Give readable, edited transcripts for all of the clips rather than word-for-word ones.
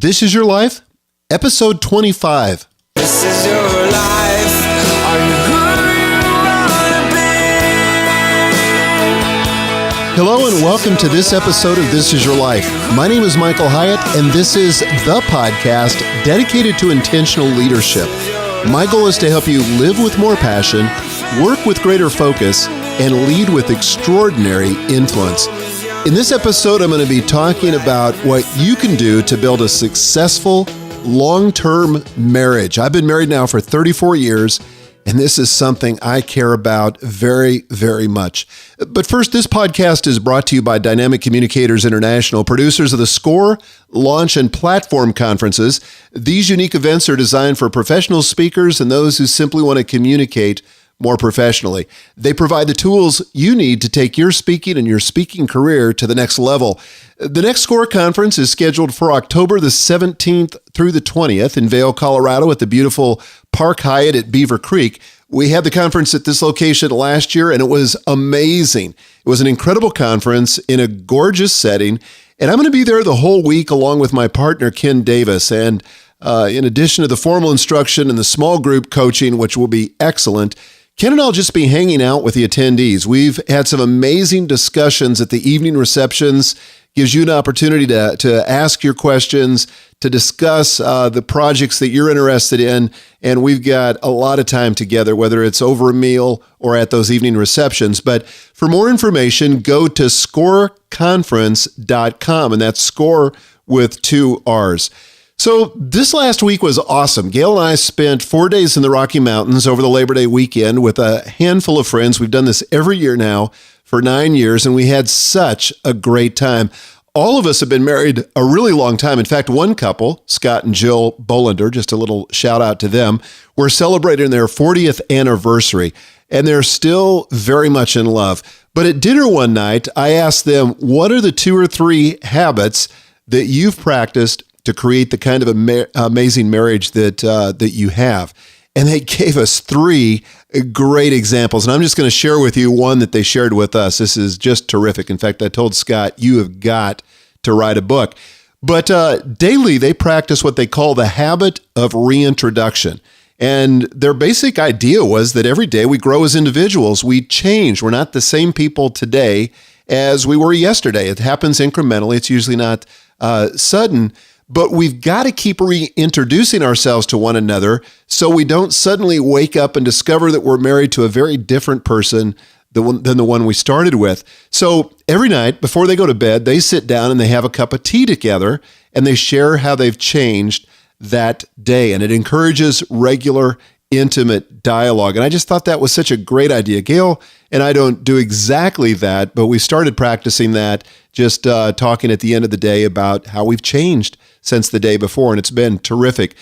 This Is Your Life, episode 25. This is your life. Are you who you wanna be? Hello and welcome to this episode of This Is Your Life. My name is Michael Hyatt, and this is the podcast dedicated to intentional leadership. My goal is to help you live with more passion, work with greater focus, and lead with extraordinary influence. In this episode, I'm going to be talking about what you can do to build a successful, long-term marriage. I've been married now for 34 years, and this is something I care about very, very much. But first, this podcast is brought to you by Dynamic Communicators International, producers of the SCORE, Launch, and Platform conferences. These unique events are designed for professional speakers and those who simply want to communicate more professionally. They provide the tools you need to take your speaking and your speaking career to the next level. The next SCORE conference is scheduled for October the 17th through the 20th in Vail, Colorado at the beautiful Park Hyatt at Beaver Creek. We had the conference at this location last year, and it was amazing. It was an incredible conference in a gorgeous setting, and I'm going to be there the whole week along with my partner, Ken Davis. And in addition to the formal instruction and the small group coaching, which will be excellent, Ken and I'll just be hanging out with the attendees. We've had some amazing discussions at the evening receptions. Gives you an opportunity to ask your questions, to discuss the projects that you're interested in. And we've got a lot of time together, whether it's over a meal or at those evening receptions. But for more information, go to scoreconference.com, and that's SCORE with 2 R's. So this last week was awesome. Gail and I spent 4 days in the Rocky Mountains over the Labor Day weekend with a handful of friends. We've done this every year now for 9 years, and we had such a great time. All of us have been married a really long time. In fact, one couple, Scott and Jill Bolander, just a little shout out to them, were celebrating their 40th anniversary, and they're still very much in love. But at dinner one night, I asked them, what are the 2 or 3 habits that you've practiced to create the kind of amazing marriage that you have? And they gave us 3 great examples. And I'm just going to share with you one that they shared with us. This is just terrific. In fact, I told Scott, you have got to write a book. But daily, they practice what they call the habit of reintroduction. And their basic idea was that every day we grow as individuals. We change. We're not the same people today as we were yesterday. It happens incrementally. It's usually not sudden. But we've got to keep reintroducing ourselves to one another so we don't suddenly wake up and discover that we're married to a very different person than the one we started with. So every night before they go to bed, they sit down and they have a cup of tea together and they share how they've changed that day. And it encourages regular, intimate dialogue. And I just thought that was such a great idea. Gail and I don't do exactly that, but we started practicing that, just talking at the end of the day about how we've changed since the day before, and it's been terrific.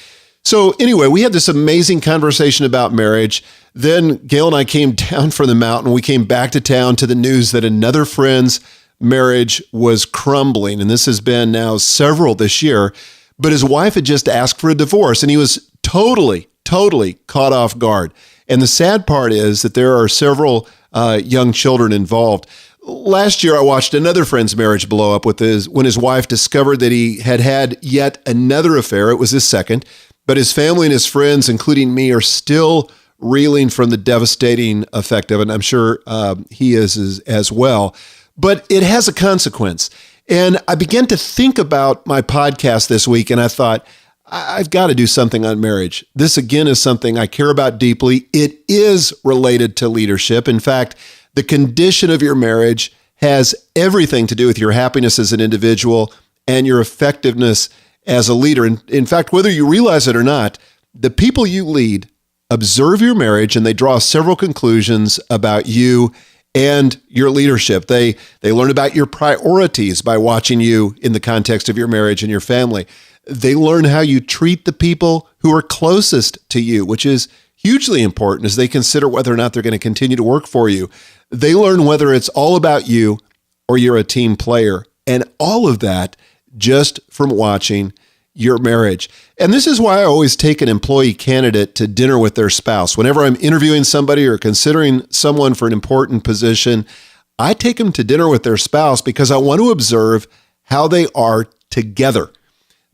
So anyway, we had this amazing conversation about marriage. Then Gail and I came down from the mountain. We came back to town to the news that another friend's marriage was crumbling, and this has been now several this year, but his wife had just asked for a divorce, and he was totally caught off guard. And the sad part is that there are several young children involved. Last year, I watched another friend's marriage blow up when his wife discovered that he had yet another affair. It was his second, but his family and his friends, including me, are still reeling from the devastating effect of it. And I'm sure he is as well. But it has a consequence. And I began to think about my podcast this week, and I thought, I've got to do something on marriage. This, again, is something I care about deeply. It is related to leadership. In fact, the condition of your marriage has everything to do with your happiness as an individual and your effectiveness as a leader. And in fact, whether you realize it or not, the people you lead observe your marriage and they draw several conclusions about you and your leadership. They learn about your priorities by watching you in the context of your marriage and your family. They learn how you treat the people who are closest to you, which is hugely important as they consider whether or not they're going to continue to work for you. They learn whether it's all about you or you're a team player. And all of that just from watching your marriage. And this is why I always take an employee candidate to dinner with their spouse. Whenever I'm interviewing somebody or considering someone for an important position, I take them to dinner with their spouse because I want to observe how they are together.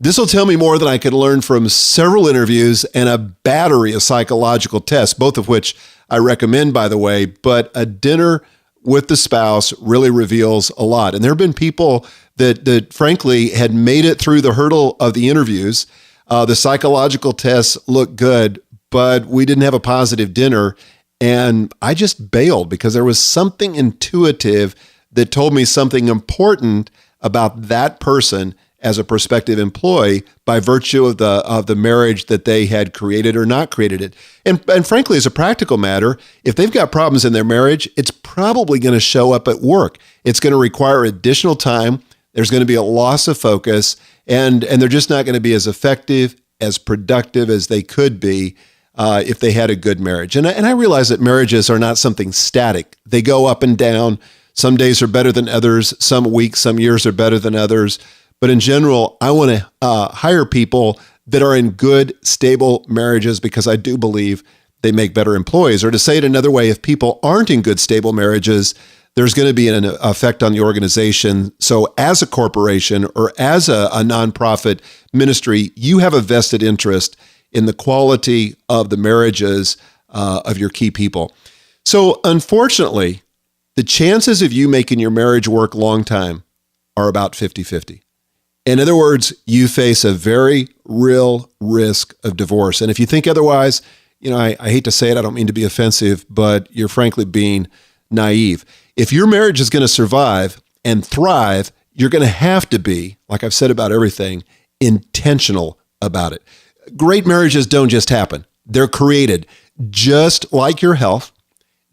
This will tell me more than I could learn from several interviews and a battery of psychological tests, both of which I recommend, by the way. But a dinner with the spouse really reveals a lot. And there have been people that frankly had made it through the hurdle of the interviews. The psychological tests looked good, but we didn't have a positive dinner. And I just bailed because there was something intuitive that told me something important about that person as a prospective employee by virtue of the marriage that they had created or not created it. And frankly, as a practical matter, if they've got problems in their marriage, it's probably going to show up at work. It's going to require additional time. There's going to be a loss of focus, and they're just not going to be as effective, as productive as they could be if they had a good marriage. And I realize that marriages are not something static. They go up and down. Some days are better than others. Some weeks, some years are better than others. But in general, I want to hire people that are in good, stable marriages because I do believe they make better employees. Or to say it another way, if people aren't in good, stable marriages, there's going to be an effect on the organization. So as a corporation or as a nonprofit ministry, you have a vested interest in the quality of the marriages of your key people. So unfortunately, the chances of you making your marriage work long time are about 50-50. In other words, you face a very real risk of divorce. And if you think otherwise, I hate to say it, I don't mean to be offensive, but you're frankly being naive. If your marriage is going to survive and thrive, you're going to have to be, like I've said about everything, intentional about it. Great marriages don't just happen. They're created just like your health,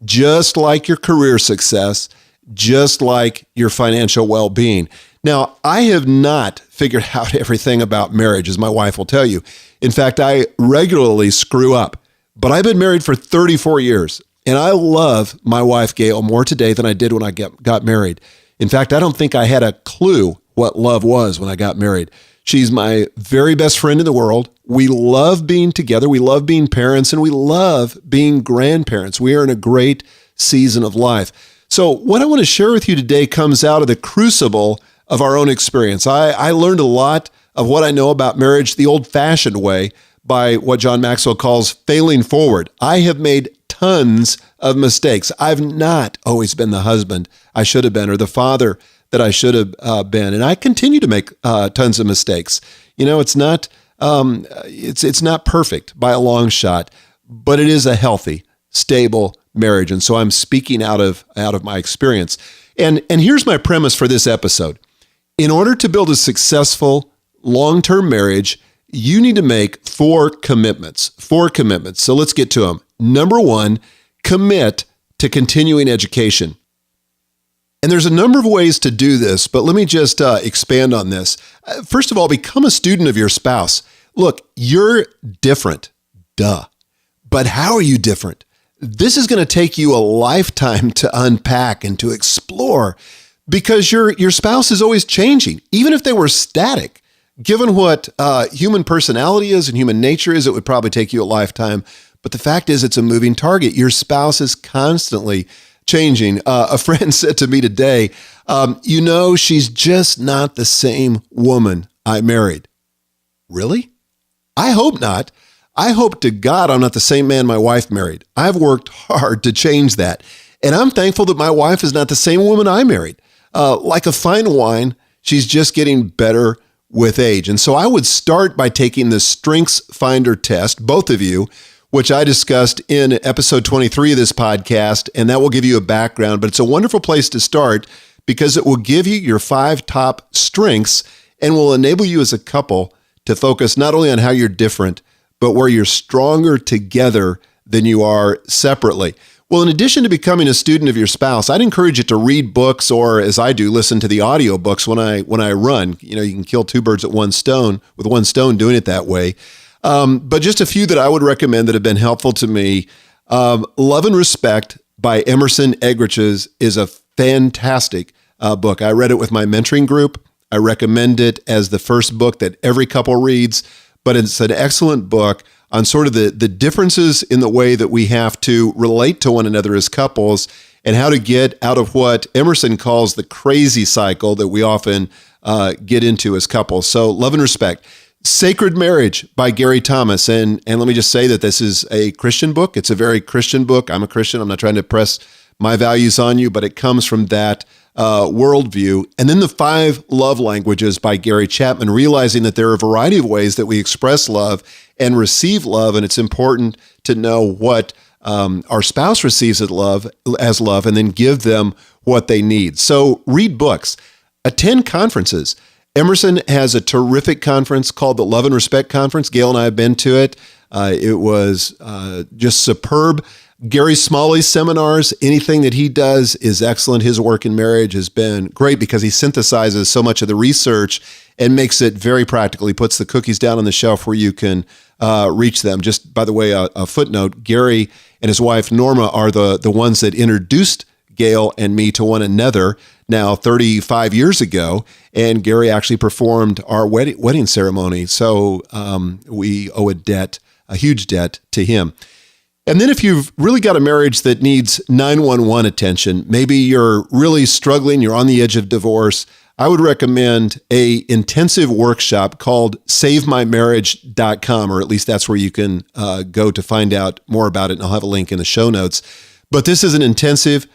just like your career success, just like your financial well-being. Now, I have not figured out everything about marriage, as my wife will tell you. In fact, I regularly screw up, but I've been married for 34 years, and I love my wife, Gail, more today than I did when I got married. In fact, I don't think I had a clue what love was when I got married. She's my very best friend in the world. We love being together. We love being parents, and we love being grandparents. We are in a great season of life. So what I want to share with you today comes out of the crucible of our own experience. I learned a lot of what I know about marriage the old-fashioned way by what John Maxwell calls failing forward. I have made tons of mistakes. I've not always been the husband I should have been or the father that I should have been, and I continue to make tons of mistakes. It's not perfect by a long shot, but it is a healthy, stable marriage, and so I'm speaking out of my experience. And here's my premise for this episode. In order to build a successful long-term marriage, you need to make 4 commitments. So let's get to them. Number 1, commit to continuing education. And there's a number of ways to do this, but let me just expand on this. First of all, become a student of your spouse. Look, you're different, duh. But how are you different? This is going to take you a lifetime to unpack and to explore because your spouse is always changing. Even if they were static, given what human personality is and human nature is, it would probably take you a lifetime. But the fact is, it's a moving target. Your spouse is constantly changing. A friend said to me today, she's just not the same woman I married. Really? I hope not. I hope to God I'm not the same man my wife married. I've worked hard to change that. And I'm thankful that my wife is not the same woman I married. Like a fine wine, she's just getting better with age. And so I would start by taking the Strengths Finder test, both of you, which I discussed in episode 23 of this podcast, and that will give you a background. But it's a wonderful place to start because it will give you your 5 top strengths and will enable you as a couple to focus not only on how you're different, but where you're stronger together than you are separately. Well, in addition to becoming a student of your spouse, I'd encourage you to read books or, as I do, listen to the audiobooks when I run. You can kill 2 birds with one stone doing it that way. But just a few that I would recommend that have been helpful to me. Love and Respect by Emerson Eggerichs is a fantastic book. I read it with my mentoring group. I recommend it as the first book that every couple reads, but it's an excellent book on sort of the differences in the way that we have to relate to one another as couples and how to get out of what Emerson calls the crazy cycle that we often get into as couples. So Love and Respect. Sacred Marriage by Gary Thomas. And let me just say that this is a Christian book. It's a very Christian book. I'm a Christian. I'm not trying to press my values on you, but it comes from that worldview. And then The 5 Love Languages by Gary Chapman, realizing that there are a variety of ways that we express love and receive love. And it's important to know what our spouse receives as love, and then give them what they need. So read books, attend conferences. Emerson has a terrific conference called the Love and Respect Conference. Gail and I have been to it. It was just superb. Gary Smalley's seminars, anything that he does is excellent. His work in marriage has been great because he synthesizes so much of the research and makes it very practical. He puts the cookies down on the shelf where you can reach them. Just by the way, a footnote, Gary and his wife Norma are the ones that introduced Gail and me to one another now 35 years ago, and Gary actually performed our wedding ceremony. So we owe a huge debt to him. And then if you've really got a marriage that needs 911 attention, maybe you're really struggling, you're on the edge of divorce, I would recommend a intensive workshop called SaveMyMarriage.com, or at least that's where you can go to find out more about it, and I'll have a link in the show notes. But this is an intensive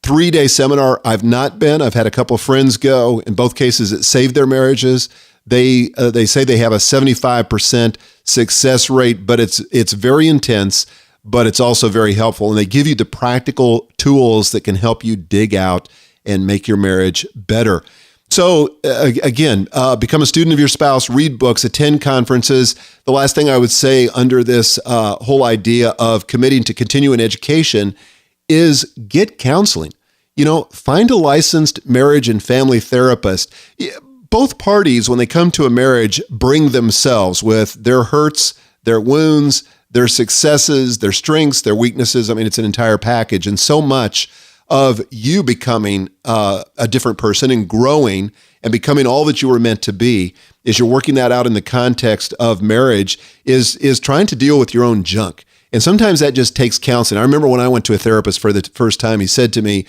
3-day seminar. I've not been. I've had a couple of friends go. In both cases, it saved their marriages. They say they have a 75% success rate, but it's very intense, but it's also very helpful. And they give you the practical tools that can help you dig out and make your marriage better. So again, become a student of your spouse, read books, attend conferences. The last thing I would say under this whole idea of committing to continuing education is get counseling. Find a licensed marriage and family therapist. Both parties, when they come to a marriage, bring themselves with their hurts, their wounds, their successes, their strengths, their weaknesses. I mean, it's an entire package. And so much of you becoming a different person and growing and becoming all that you were meant to be, as you're working that out in the context of marriage, is trying to deal with your own junk. And sometimes that just takes counseling. I remember when I went to a therapist for the first time, he said to me,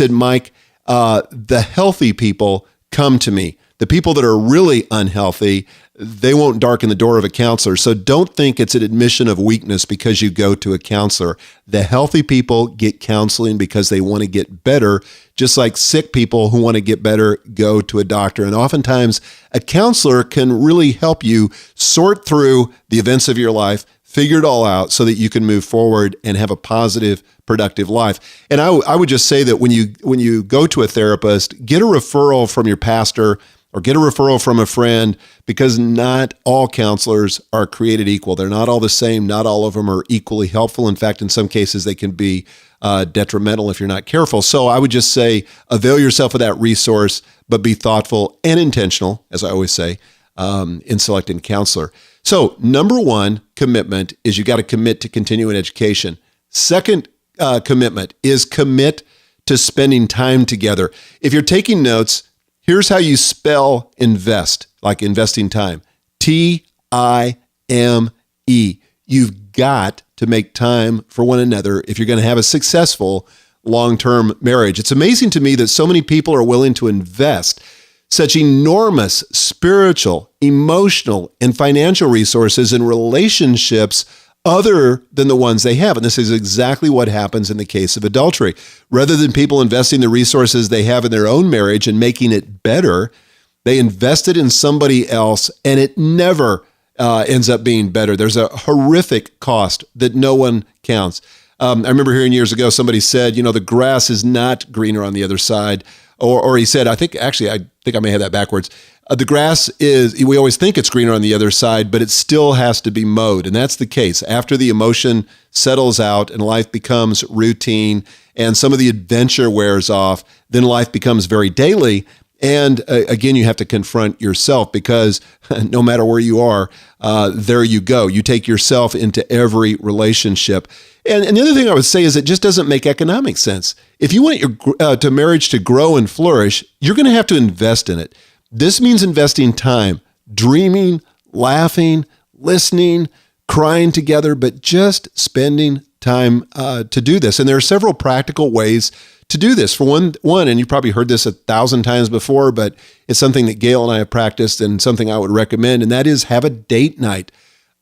Mike, the healthy people come to me. The people that are really unhealthy, they won't darken the door of a counselor. So don't think it's an admission of weakness because you go to a counselor. The healthy people get counseling because they want to get better, just like sick people who want to get better go to a doctor. And oftentimes a counselor can really help you sort through the events of your life, figure it all out so that you can move forward and have a positive, productive life. And I would just say that when you go to a therapist, get a referral from your pastor or get a referral from a friend, because not all counselors are created equal. They're not all the same. Not all of them are equally helpful. In fact, in some cases, they can be detrimental if you're not careful. So I would just say, avail yourself of that resource, but be thoughtful and intentional, as I always say, in selecting a counselor. So number one commitment is you got to commit to continuing education. Second commitment is commit to spending time together. If you're taking notes, here's how you spell invest, like investing time. T-I-M-E. You've got to make time for one another if you're going to have a successful long-term marriage. It's amazing to me that so many people are willing to invest such enormous spiritual, emotional, and financial resources in relationships other than the ones they have. And this is exactly what happens in the case of adultery. Rather than people investing the resources they have in their own marriage and making it better, they invest it in somebody else, and it never ends up being better. There's a horrific cost that no one counts. I remember hearing years ago, somebody said, the grass is not greener on the other side. Or he said, I think I may have that backwards. The grass we always think it's greener on the other side, but it still has to be mowed. And that's the case. After the emotion settles out and life becomes routine and some of the adventure wears off, then life becomes very daily. And again, you have to confront yourself, because no matter where you are, there you go. You take yourself into every relationship. And the other thing I would say is it just doesn't make economic sense. If you want your marriage to grow and flourish, you're going to have to invest in it. This means investing time, dreaming, laughing, listening, crying together, but just spending time to do this. And there are several practical ways to do this. For one, and you probably heard this 1,000 times before, but it's something that Gail and I have practiced and something I would recommend, and that is have a date night,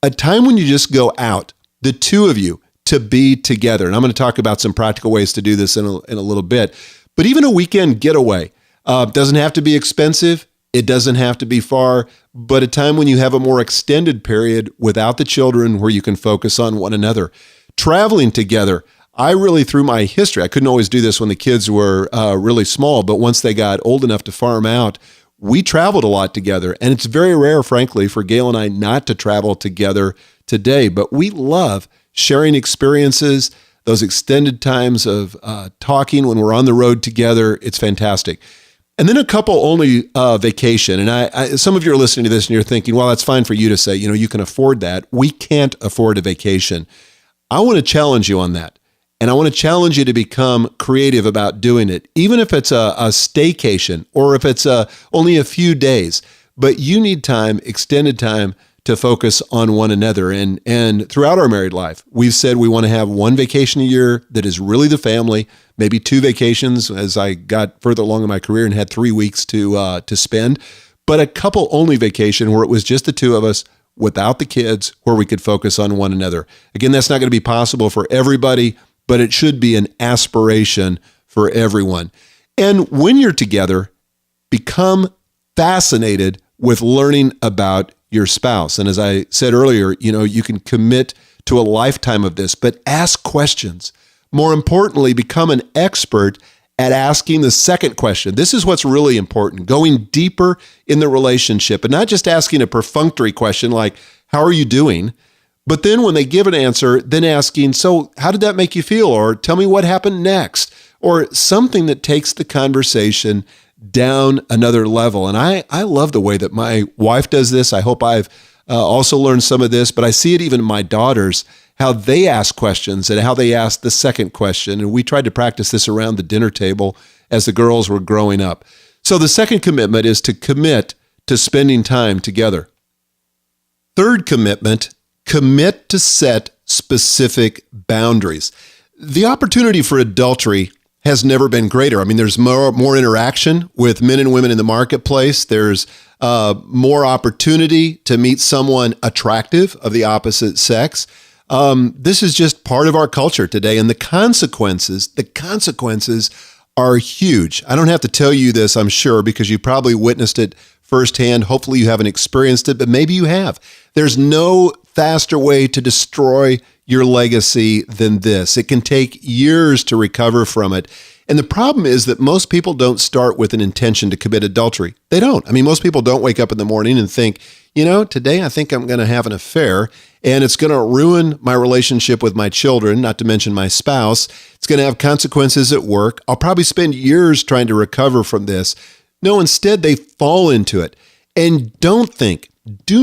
a time when you just go out, the two of you, to be together. And I'm going to talk about some practical ways to do this in a little bit. But even a weekend getaway doesn't have to be expensive. It doesn't have to be far, but a time when you have a more extended period without the children where you can focus on one another. Traveling together. I really, through my history, I couldn't always do this when the kids were really small, but once they got old enough to farm out, we traveled a lot together. And it's very rare, frankly, for Gail and I not to travel together today, but we love sharing experiences, those extended times of talking when we're on the road together. It's fantastic. And then a couple only vacation. And I some of you are listening to this and you're thinking, well, that's fine for you to say, you can afford that. We can't afford a vacation. I want to challenge you on that. And I want to challenge you to become creative about doing it, even if it's a staycation or if it's only a few days. But you need time, extended time, to focus on one another. And throughout our married life, we've said we want to have one vacation a year that is really the family, maybe 2 vacations as I got further along in my career and had 3 weeks to spend, but a couple only vacation where it was just the two of us without the kids, where we could focus on one another. Again, that's not going to be possible for everybody, but it should be an aspiration for everyone. And when you're together, become fascinated with learning about your spouse. And as I said earlier, you can commit to a lifetime of this, but ask questions. More importantly, become an expert at asking the second question. This is what's really important, going deeper in the relationship and not just asking a perfunctory question like, how are you doing? But then when they give an answer, then asking, so how did that make you feel? Or tell me what happened next? Or something that takes the conversation down another level. And I love the way that my wife does this. I hope I've also learned some of this, but I see it even in my daughters, how they ask questions and how they ask the second question. And we tried to practice this around the dinner table as the girls were growing up. So the second commitment is to commit to spending time together. Third commitment, commit to set specific boundaries. The opportunity for adultery has never been greater. I mean, there's more interaction with men and women in the marketplace. There's more opportunity to meet someone attractive of the opposite sex. This is just part of our culture today. And the consequences are huge. I don't have to tell you this, I'm sure, because you probably witnessed it firsthand. Hopefully you haven't experienced it, but maybe you have. There's no faster way to destroy your legacy than this. It can take years to recover from it. And the problem is that most people don't start with an intention to commit adultery. They don't. I mean, most people don't wake up in the morning and think, today I think I'm going to have an affair and it's going to ruin my relationship with my children, not to mention my spouse. It's going to have consequences at work. I'll probably spend years trying to recover from this. No, instead they fall into it. And do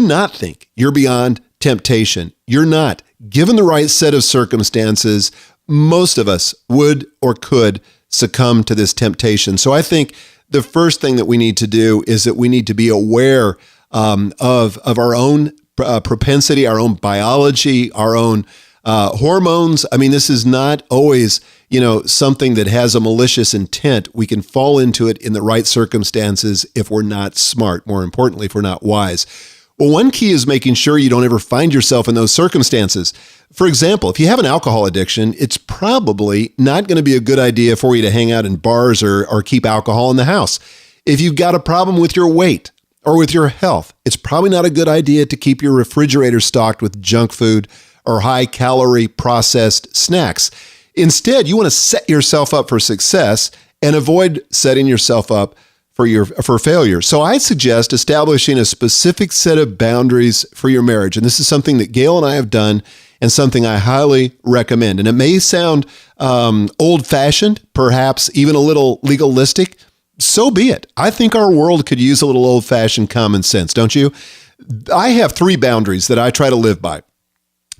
not think you're beyond temptation. You're not. Given the right set of circumstances, most of us would or could succumb to this temptation. So I think the first thing that we need to do is that we need to be aware of our own propensity, our own biology, our own hormones. I mean, this is not always, something that has a malicious intent. We can fall into it in the right circumstances if we're not smart. More importantly, if we're not wise. Well, one key is making sure you don't ever find yourself in those circumstances. For example, if you have an alcohol addiction, it's probably not going to be a good idea for you to hang out in bars or keep alcohol in the house. If you've got a problem with your weight or with your health, it's probably not a good idea to keep your refrigerator stocked with junk food or high-calorie processed snacks. Instead, you want to set yourself up for success and avoid setting yourself up for failure. So I suggest establishing a specific set of boundaries for your marriage. And this is something that Gail and I have done and something I highly recommend. And it may sound old-fashioned, perhaps even a little legalistic. So be it. I think our world could use a little old-fashioned common sense, don't you? I have 3 boundaries that I try to live by.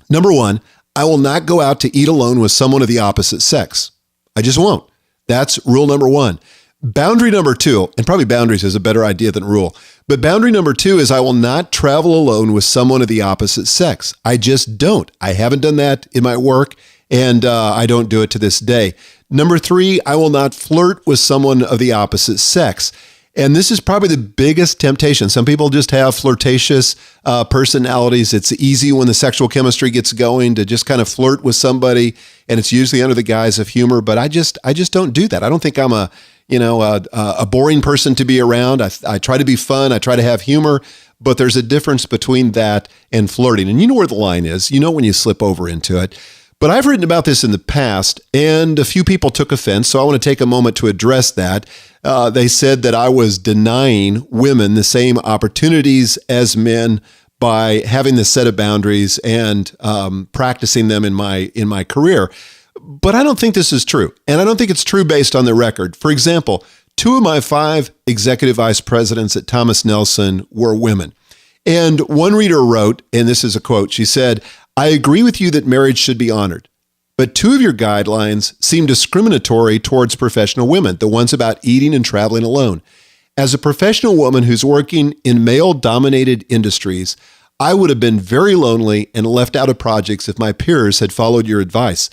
Number 1, I will not go out to eat alone with someone of the opposite sex. I just won't. That's rule number 1. Boundary number 2, and probably boundaries is a better idea than rule, but boundary number 2 is I will not travel alone with someone of the opposite sex. I just don't. I haven't done that in my work, And I don't do it to this day. Number 3, I will not flirt with someone of the opposite sex. And this is probably the biggest temptation. Some people just have flirtatious personalities. It's easy when the sexual chemistry gets going to just kind of flirt with somebody, and it's usually under the guise of humor. But I just don't do that. I don't think I'm a boring person to be around. I try to be fun. I try to have humor. But there's a difference between that and flirting. And you know where the line is. You know when you slip over into it. But I've written about this in the past, and a few people took offense, so I want to take a moment to address that. They said that I was denying women the same opportunities as men by having this set of boundaries and practicing them in my career. But I don't think this is true, and I don't think it's true based on the record. For example, 2 of my 5 executive vice presidents at Thomas Nelson were women. And one reader wrote, and this is a quote, she said, "I agree with you that marriage should be honored, but 2 of your guidelines seem discriminatory towards professional women, the ones about eating and traveling alone. As a professional woman who's working in male-dominated industries, I would have been very lonely and left out of projects if my peers had followed your advice.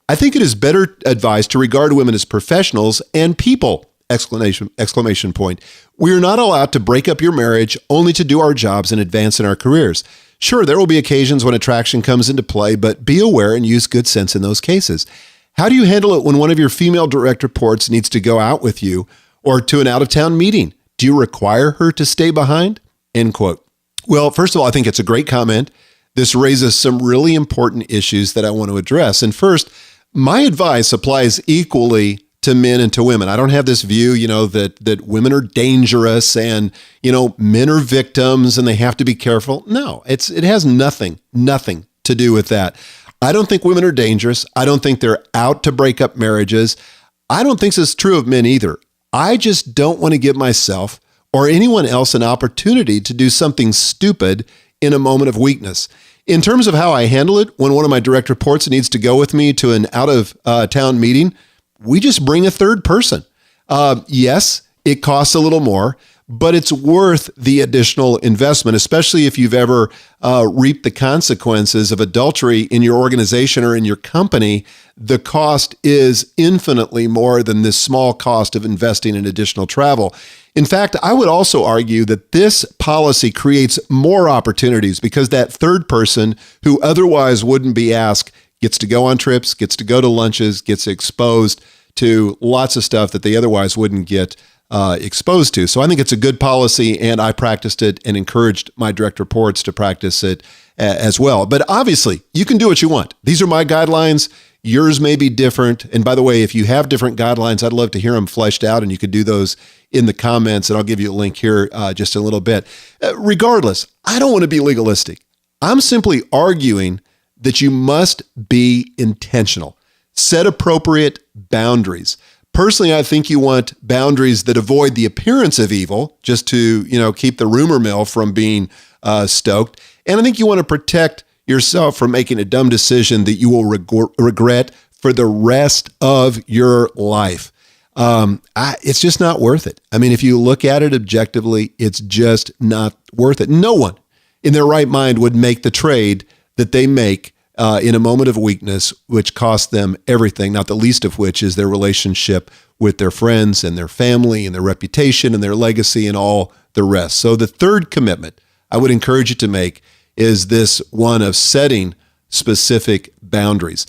I think it is better advice to regard women as professionals and people, exclamation point. We are not allowed to break up your marriage only to do our jobs and advance in our careers. Sure, there will be occasions when attraction comes into play, but be aware and use good sense in those cases. How do you handle it when one of your female direct reports needs to go out with you or to an out-of-town meeting? Do you require her to stay behind?" End quote. Well, first of all, I think it's a great comment. This raises some really important issues that I want to address. And first, my advice applies equally to men and to women. I don't have this view, that women are dangerous and, men are victims and they have to be careful. No, it has nothing to do with that. I don't think women are dangerous. I don't think they're out to break up marriages. I don't think this is true of men either. I just don't want to give myself or anyone else an opportunity to do something stupid in a moment of weakness. In terms of how I handle it, when one of my direct reports needs to go with me to an out-of-town meeting, we just bring a third person. Yes, it costs a little more, but it's worth the additional investment, especially if you've ever reaped the consequences of adultery in your organization or in your company. The cost is infinitely more than this small cost of investing in additional travel. In fact, I would also argue that this policy creates more opportunities because that third person who otherwise wouldn't be asked gets to go on trips, gets to go to lunches, gets exposed to lots of stuff that they otherwise wouldn't get exposed to. So I think it's a good policy, and I practiced it and encouraged my direct reports to practice it as well. But obviously, you can do what you want. These are my guidelines. Yours may be different. And by the way, if you have different guidelines, I'd love to hear them fleshed out, and you could do those in the comments, and I'll give you a link here just in a little bit. Regardless, I don't want to be legalistic. I'm simply arguing that you must be intentional. Set appropriate boundaries. Personally, I think you want boundaries that avoid the appearance of evil, just to, keep the rumor mill from being stoked. And I think you want to protect yourself from making a dumb decision that you will regret for the rest of your life. It's just not worth it. I mean, if you look at it objectively, it's just not worth it. No one in their right mind would make the trade that they make in a moment of weakness, which costs them everything, not the least of which is their relationship with their friends and their family and their reputation and their legacy and all the rest. So the third commitment I would encourage you to make is this one of setting specific boundaries.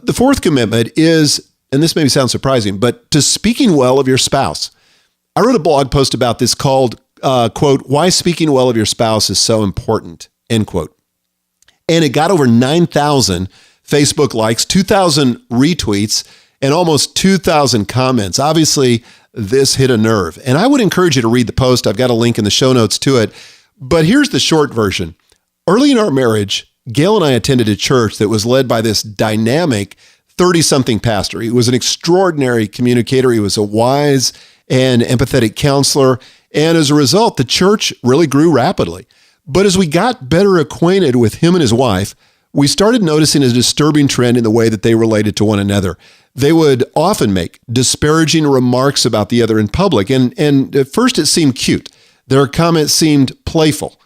The fourth commitment is, and this maybe sounds surprising, but to speaking well of your spouse. I wrote a blog post about this called, quote, "Why Speaking Well of Your Spouse is So Important," end quote. And it got over 9,000 Facebook likes, 2,000 retweets, and almost 2,000 comments. Obviously, this hit a nerve. And I would encourage you to read the post. I've got a link in the show notes to it. But here's the short version. Early in our marriage, Gail and I attended a church that was led by this dynamic 30-something pastor. He was an extraordinary communicator. He was a wise and empathetic counselor. And as a result, the church really grew rapidly. But as we got better acquainted with him and his wife, we started noticing a disturbing trend in the way that they related to one another. They would often make disparaging remarks about the other in public. And at first it seemed cute. Their comments seemed playful,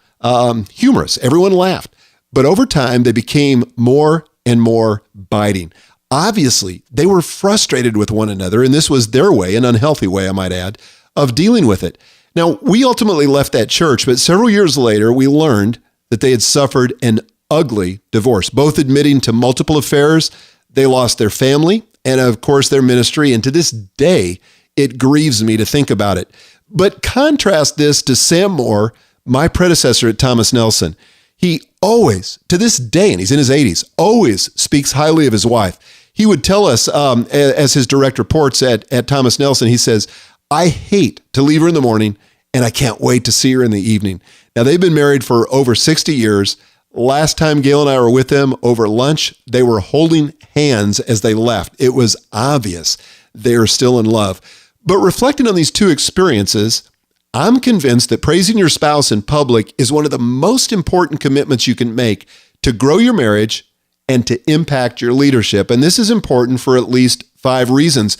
humorous. Everyone laughed. But over time, they became more and more biting. Obviously, they were frustrated with one another, and this was their way, an unhealthy way, I might add, of dealing with it. Now, we ultimately left that church, but several years later, we learned that they had suffered an ugly divorce, both admitting to multiple affairs. They lost their family and, of course, their ministry. And to this day, it grieves me to think about it. But contrast this to Sam Moore, my predecessor at Thomas Nelson. He always, to this day, and he's in his 80s, always speaks highly of his wife. He would tell us, as his direct reports at Thomas Nelson, he says, I hate to leave her in the morning, and I can't wait to see her in the evening. Now, they've been married for over 60 years. Last time Gail and I were with them over lunch, they were holding hands as they left. It was obvious they are still in love. But reflecting on these two experiences, I'm convinced that praising your spouse in public is one of the most important commitments you can make to grow your marriage and to impact your leadership. And this is important for at least 5 reasons.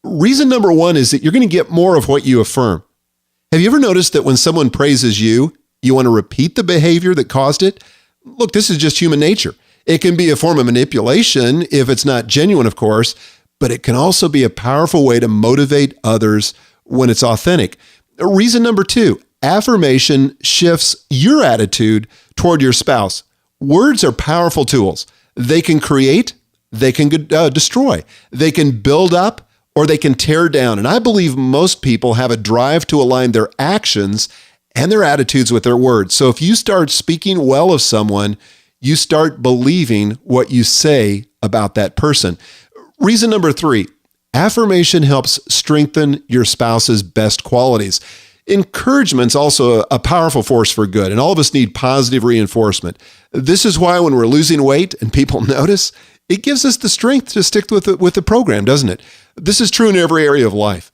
Reason number 1 is that you're going to get more of what you affirm. Have you ever noticed that when someone praises you, you want to repeat the behavior that caused it? Look, this is just human nature. It can be a form of manipulation if it's not genuine, of course, but it can also be a powerful way to motivate others when it's authentic. Reason number 2, affirmation shifts your attitude toward your spouse. Words are powerful tools. They can create, they can destroy, they can build up, or they can tear down. And I believe most people have a drive to align their actions and their attitudes with their words. So if you start speaking well of someone, you start believing what you say about that person. Reason number 3, affirmation helps strengthen your spouse's best qualities. Encouragement's also a powerful force for good, and all of us need positive reinforcement. This is why when we're losing weight and people notice, it gives us the strength to stick with the program, doesn't it? This is true in every area of life.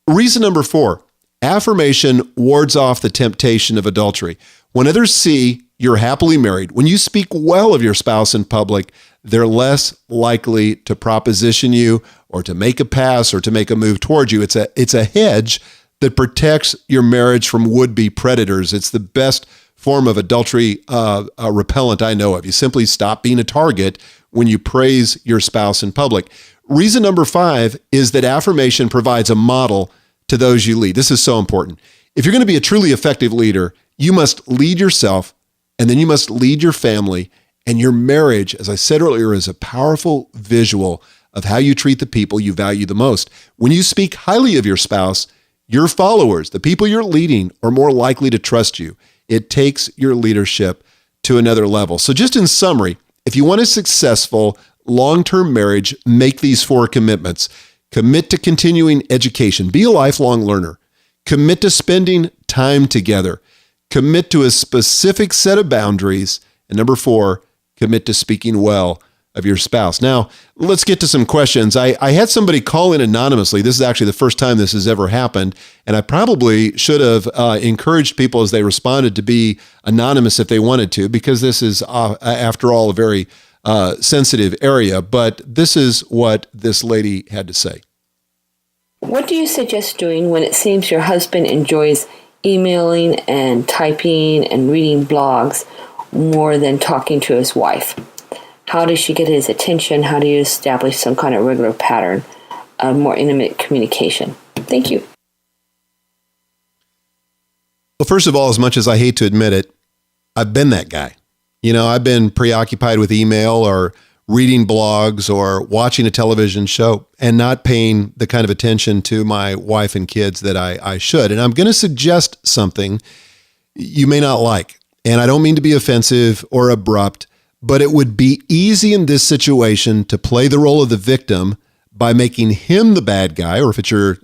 Reason number 4, affirmation wards off the temptation of adultery. When others see you're happily married, when you speak well of your spouse in public, they're less likely to proposition you or to make a pass or to make a move toward you. It's a hedge that protects your marriage from would-be predators. It's the best form of adultery repellent I know of. You simply stop being a target when you praise your spouse in public. Reason number 5 is that affirmation provides a model to those you lead. This is so important. If you're going to be a truly effective leader, you must lead yourself, and then you must lead your family. And your marriage, as I said earlier, is a powerful visual of how you treat the people you value the most. When you speak highly of your spouse, your followers, the people you're leading, are more likely to trust you. It takes your leadership to another level. So just in summary, if you want a successful long-term marriage, make these 4 commitments. Commit to continuing education. Be a lifelong learner. Commit to spending time together. Commit to a specific set of boundaries. And number 4, commit to speaking well of your spouse. Now, let's get to some questions. I had somebody call in anonymously. This is actually the first time this has ever happened. And I probably should have encouraged people as they responded to be anonymous if they wanted to, because this is, after all, a very sensitive area. But this is what this lady had to say. What do you suggest doing when it seems your husband enjoys emailing and typing and reading blogs more than talking to his wife? How does she get his attention? How do you establish some kind of regular pattern of more intimate communication? Thank you. Well, first of all, as much as I hate to admit it, I've been that guy. You know, I've been preoccupied with email or reading blogs or watching a television show and not paying the kind of attention to my wife and kids that I should. And I'm going to suggest something you may not like. And I don't mean to be offensive or abrupt, but it would be easy in this situation to play the role of the victim by making him the bad guy, or if it's your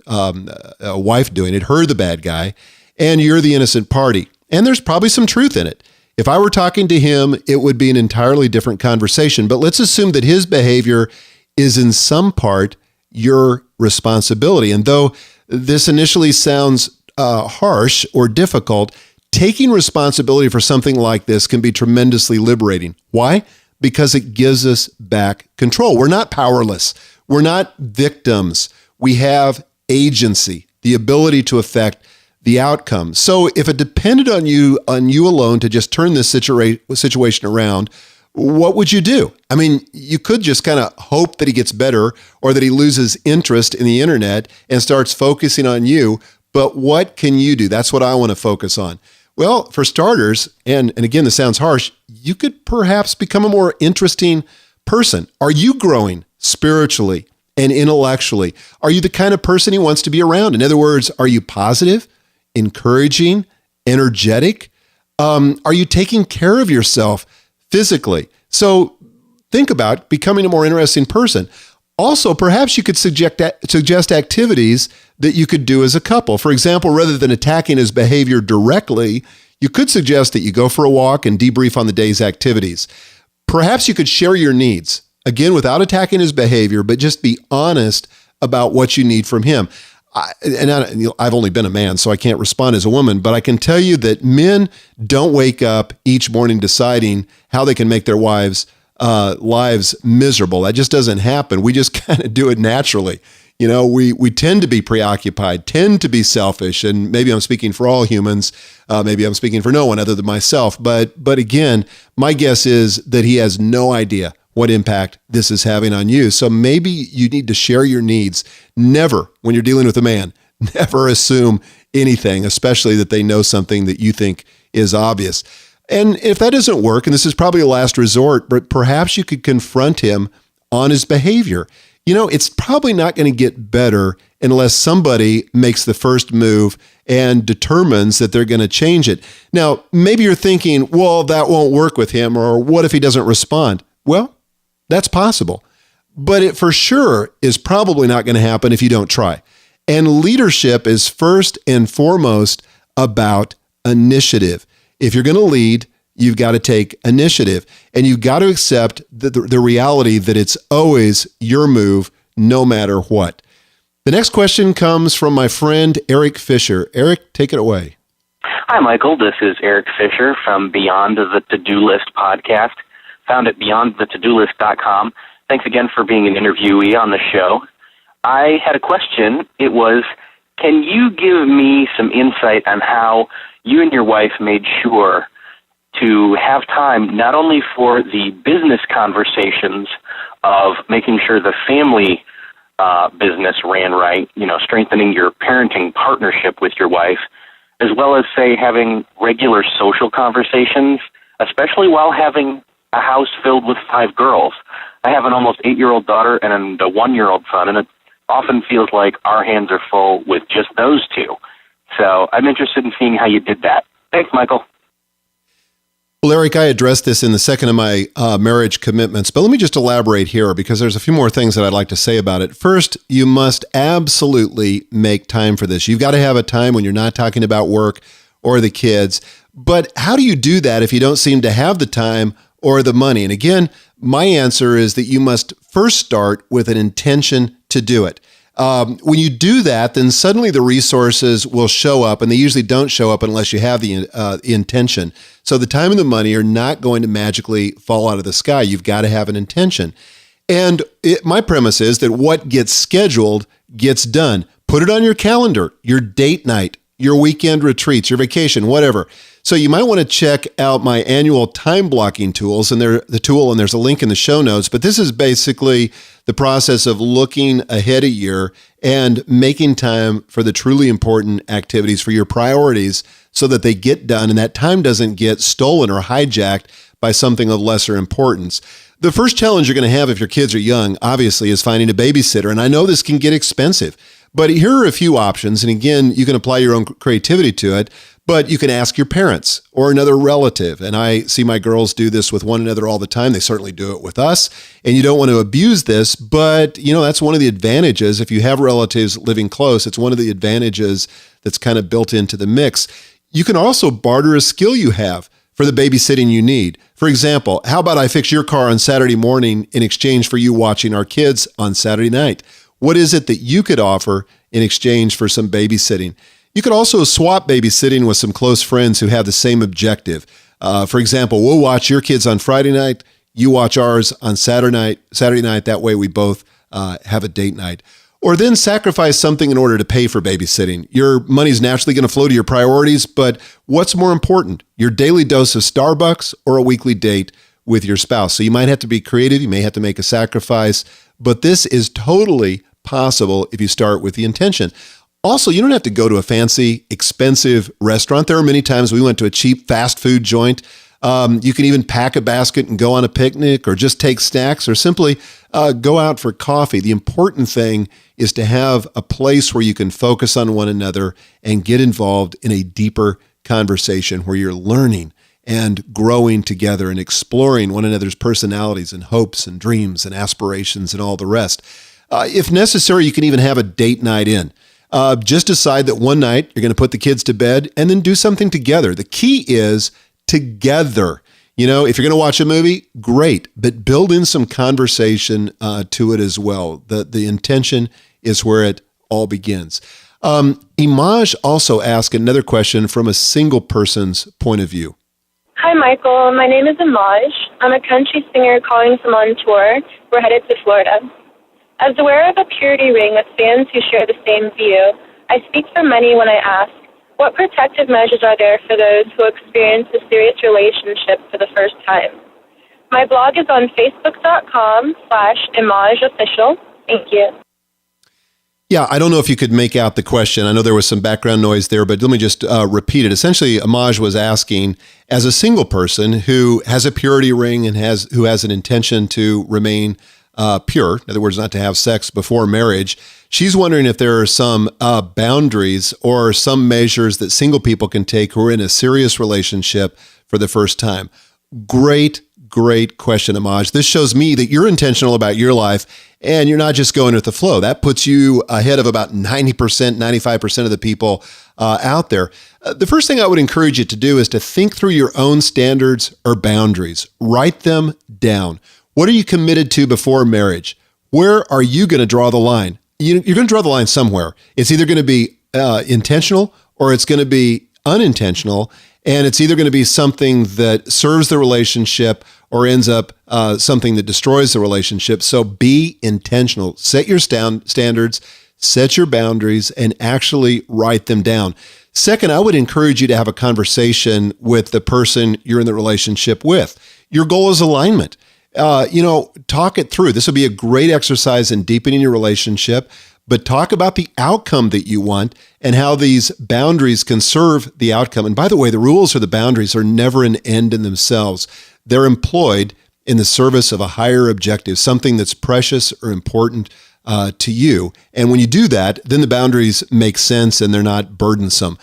wife doing it, her the bad guy, and you're the innocent party. And there's probably some truth in it. If I were talking to him, it would be an entirely different conversation. But let's assume that his behavior is in some part your responsibility. And though this initially sounds harsh or difficult, taking responsibility for something like this can be tremendously liberating. Why? Because it gives us back control. We're not powerless. We're not victims. We have agency, the ability to affect the outcome. So if it depended on you alone to just turn this situation around, what would you do? I mean, you could just kind of hope that he gets better or that he loses interest in the internet and starts focusing on you. But what can you do? That's what I want to focus on. Well, for starters, and again, this sounds harsh, you could perhaps become a more interesting person. Are you growing spiritually and intellectually? Are you the kind of person he wants to be around? In other words, are you positive, encouraging, energetic? Are you taking care of yourself physically? So think about becoming a more interesting person. Also, perhaps you could suggest activities that you could do as a couple. For example, rather than attacking his behavior directly, you could suggest that you go for a walk and debrief on the day's activities. Perhaps you could share your needs, again, without attacking his behavior, but just be honest about what you need from him. I've only been a man, so I can't respond as a woman, but I can tell you that men don't wake up each morning deciding how they can make their wives' lives miserable. That just doesn't happen. We just kind of do it naturally. You know, we tend to be preoccupied, tend to be selfish, and maybe I'm speaking for all humans. Maybe I'm speaking for no one other than myself. But again, my guess is that he has no idea what impact this is having on you. So maybe you need to share your needs. Never, when you're dealing with a man, never assume anything, especially that they know something that you think is obvious. And if that doesn't work, and this is probably a last resort, but perhaps you could confront him on his behavior. You know, it's probably not going to get better unless somebody makes the first move and determines that they're going to change it. Now, maybe you're thinking, well, that won't work with him, or what if he doesn't respond? Well, that's possible. But it for sure is probably not going to happen if you don't try. And leadership is first and foremost about initiative. If you're going to lead, you've got to take initiative, and you've got to accept the reality that it's always your move, no matter what. The next question comes from my friend Eric Fisher. Eric, take it away. Hi, Michael. This is Eric Fisher from Beyond the To-Do List podcast, found at beyondthetodolist.com. Thanks again for being an interviewee on the show. I had a question. It was, can you give me some insight on how you and your wife made sure to have time not only for the business conversations of making sure the family business ran right, you know, strengthening your parenting partnership with your wife, as well as, say, having regular social conversations, especially while having a house filled with 5 girls. I have an almost 8-year-old daughter and a 1-year-old son, and it often feels like our hands are full with just those 2. So I'm interested in seeing how you did that. Thanks, Michael. Well, Eric, I addressed this in the second of my marriage commitments, but let me just elaborate here because there's a few more things that I'd like to say about it. First, you must absolutely make time for this. You've got to have a time when you're not talking about work or the kids. But how do you do that if you don't seem to have the time or the money? And again, my answer is that you must first start with an intention to do it. When you do that, then suddenly the resources will show up, and they usually don't show up unless you have the intention. So the time and the money are not going to magically fall out of the sky. You've got to have an intention. And my premise is that what gets scheduled gets done. Put it on your calendar, your date night, your weekend retreats, your vacation, whatever. So you might want to check out my annual time blocking tools, and there's a link in the show notes. But this is basically the process of looking ahead a year and making time for the truly important activities, for your priorities, so that they get done and that time doesn't get stolen or hijacked by something of lesser importance. The first challenge you're going to have if your kids are young, obviously, is finding a babysitter. And I know this can get expensive, but here are a few options. And again, you can apply your own creativity to it, but you can ask your parents or another relative. And I see my girls do this with one another all the time. They certainly do it with us. And you don't want to abuse this, but you know, that's one of the advantages. If you have relatives living close, it's one of the advantages that's kind of built into the mix. You can also barter a skill you have for the babysitting you need. For example, how about I fix your car on Saturday morning in exchange for you watching our kids on Saturday night? What is it that you could offer in exchange for some babysitting? You could also swap babysitting with some close friends who have the same objective. For example, we'll watch your kids on Friday night, you watch ours on Saturday night. That way we both have a date night. Or then sacrifice something in order to pay for babysitting. Your money's naturally going to flow to your priorities, but what's more important, your daily dose of Starbucks or a weekly date with your spouse. So you might have to be creative. You may have to make a sacrifice, but this is totally possible if you start with the intention. Also, you don't have to go to a fancy, expensive restaurant. There are many times we went to a cheap fast food joint. You can even pack a basket and go on a picnic, or just take snacks, or simply go out for coffee. The important thing is to have a place where you can focus on one another and get involved in a deeper conversation where you're learning and growing together and exploring one another's personalities and hopes and dreams and aspirations and all the rest. If necessary, you can even have a date night in. Just decide that one night you're going to put the kids to bed and then do something together. The key is together. You know, if you're going to watch a movie, great, but build in some conversation to it as well. The intention is where it all begins. Amash also asked another question from a single person's point of view. Hi, Michael. My name is Amash. I'm a country singer calling from on tour. We're headed to Florida. As the wearer of a purity ring with fans who share the same view, I speak for many when I ask, what protective measures are there for those who experience a serious relationship for the first time? My blog is on facebook.com/ImajOfficial. Thank you. Yeah, I don't know if you could make out the question. I know there was some background noise there, but let me just repeat it. Essentially, Amash was asking, as a single person who has a purity ring and who has an intention to remain pure, in other words, not to have sex before marriage, she's wondering if there are some boundaries or some measures that single people can take who are in a serious relationship for the first time. Great question, Amash. This shows me that you're intentional about your life and you're not just going with the flow. That puts you ahead of about 90%, 95% of the people out there. The first thing I would encourage you to do is to think through your own standards or boundaries. Write them down. What are you committed to before marriage? Where are you going to draw the line? You're going to draw the line somewhere. It's either going to be intentional or it's going to be unintentional. And it's either going to be something that serves the relationship or ends up something that destroys the relationship. So be intentional. Set your standards, set your boundaries, and actually write them down. Second, I would encourage you to have a conversation with the person you're in the relationship with. Your goal is alignment. Talk it through. This will be a great exercise in deepening your relationship, but talk about the outcome that you want and how these boundaries can serve the outcome. And by the way, the rules or the boundaries are never an end in themselves. They're employed in the service of a higher objective, something that's precious or important to you. And when you do that, then the boundaries make sense and they're not burdensome.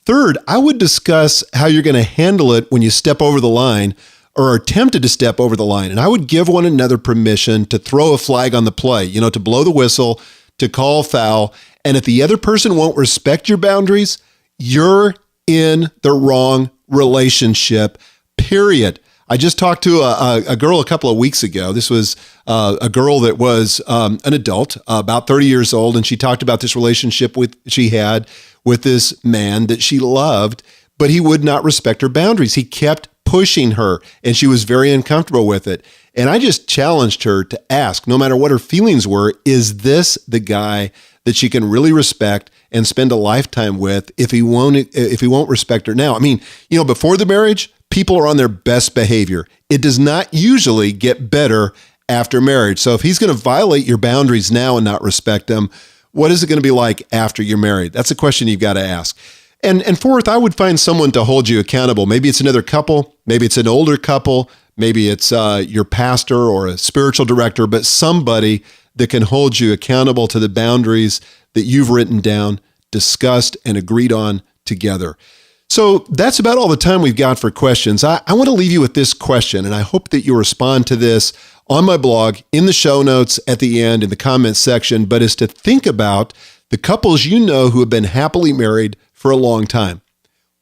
Third, I would discuss how you're going to handle it when you step over the line or are tempted to step over the line. And I would give one another permission to throw a flag on the play, to blow the whistle, to call foul. And if the other person won't respect your boundaries, you're in the wrong relationship, period. I just talked to a girl a couple of weeks ago. This was a girl that was an adult, about 30 years old, and she talked about this relationship she had with this man that she loved, but he would not respect her boundaries. He kept pushing her, and she was very uncomfortable with it. And I just challenged her to ask, no matter what her feelings were, is this the guy that she can really respect and spend a lifetime with if he won't respect her now? I mean, before the marriage, people are on their best behavior. It does not usually get better after marriage. So if he's going to violate your boundaries now and not respect them, what is it going to be like after you're married? That's a question you've got to ask. And fourth, I would find someone to hold you accountable. Maybe it's another couple, maybe it's an older couple, maybe it's your pastor or a spiritual director, but somebody that can hold you accountable to the boundaries that you've written down, discussed, and agreed on together. So that's about all the time we've got for questions. I want to leave you with this question, and I hope that you respond to this on my blog, in the show notes at the end, in the comments section, but is to think about the couples who have been happily married for a long time.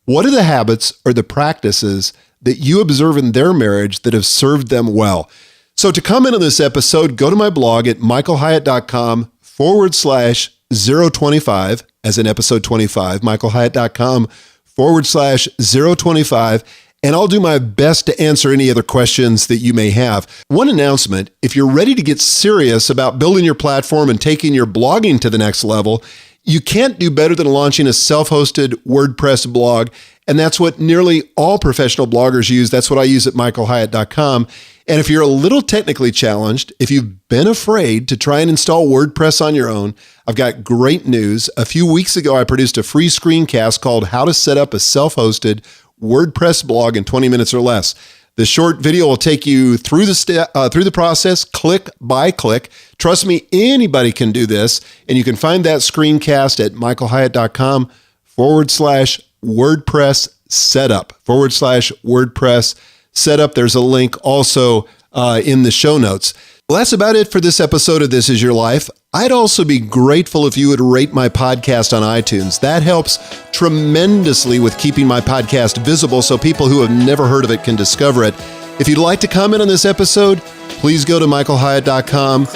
What are the habits or the practices that you observe in their marriage that have served them well? So to comment on this episode, go to my blog at michaelhyatt.com/025, as in episode 25, michaelhyatt.com/025, and I'll do my best to answer any other questions that you may have. One announcement: if you're ready to get serious about building your platform and taking your blogging to the next level, You can't do better than launching a self-hosted WordPress blog, and that's what nearly all professional bloggers use. That's what I use at michaelhyatt.com. And if you're a little technically challenged, if you've been afraid to try and install WordPress on your own, I've got great news. A few weeks ago, I produced a free screencast called How to Set Up a Self-Hosted WordPress Blog in 20 minutes or less. The short video will take you through the process, click by click. Trust me, anybody can do this. And you can find that screencast at michaelhyatt.com/WordPress setup, /WordPress setup. There's a link also in the show notes. Well, that's about it for this episode of This Is Your Life. I'd also be grateful if you would rate my podcast on iTunes. That helps tremendously with keeping my podcast visible so people who have never heard of it can discover it. If you'd like to comment on this episode, please go to michaelhyatt.com,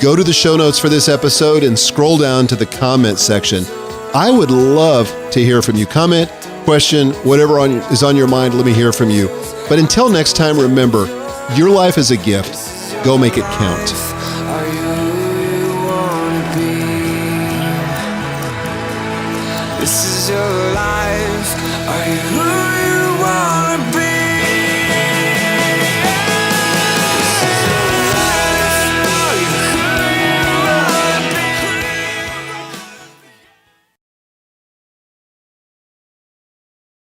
go to the show notes for this episode, and scroll down to the comment section. I would love to hear from you. Comment, question, whatever is on your mind, let me hear from you. But until next time, remember, your life is a gift. Go make it count. Are you who you wanna be? This is your life. Are you who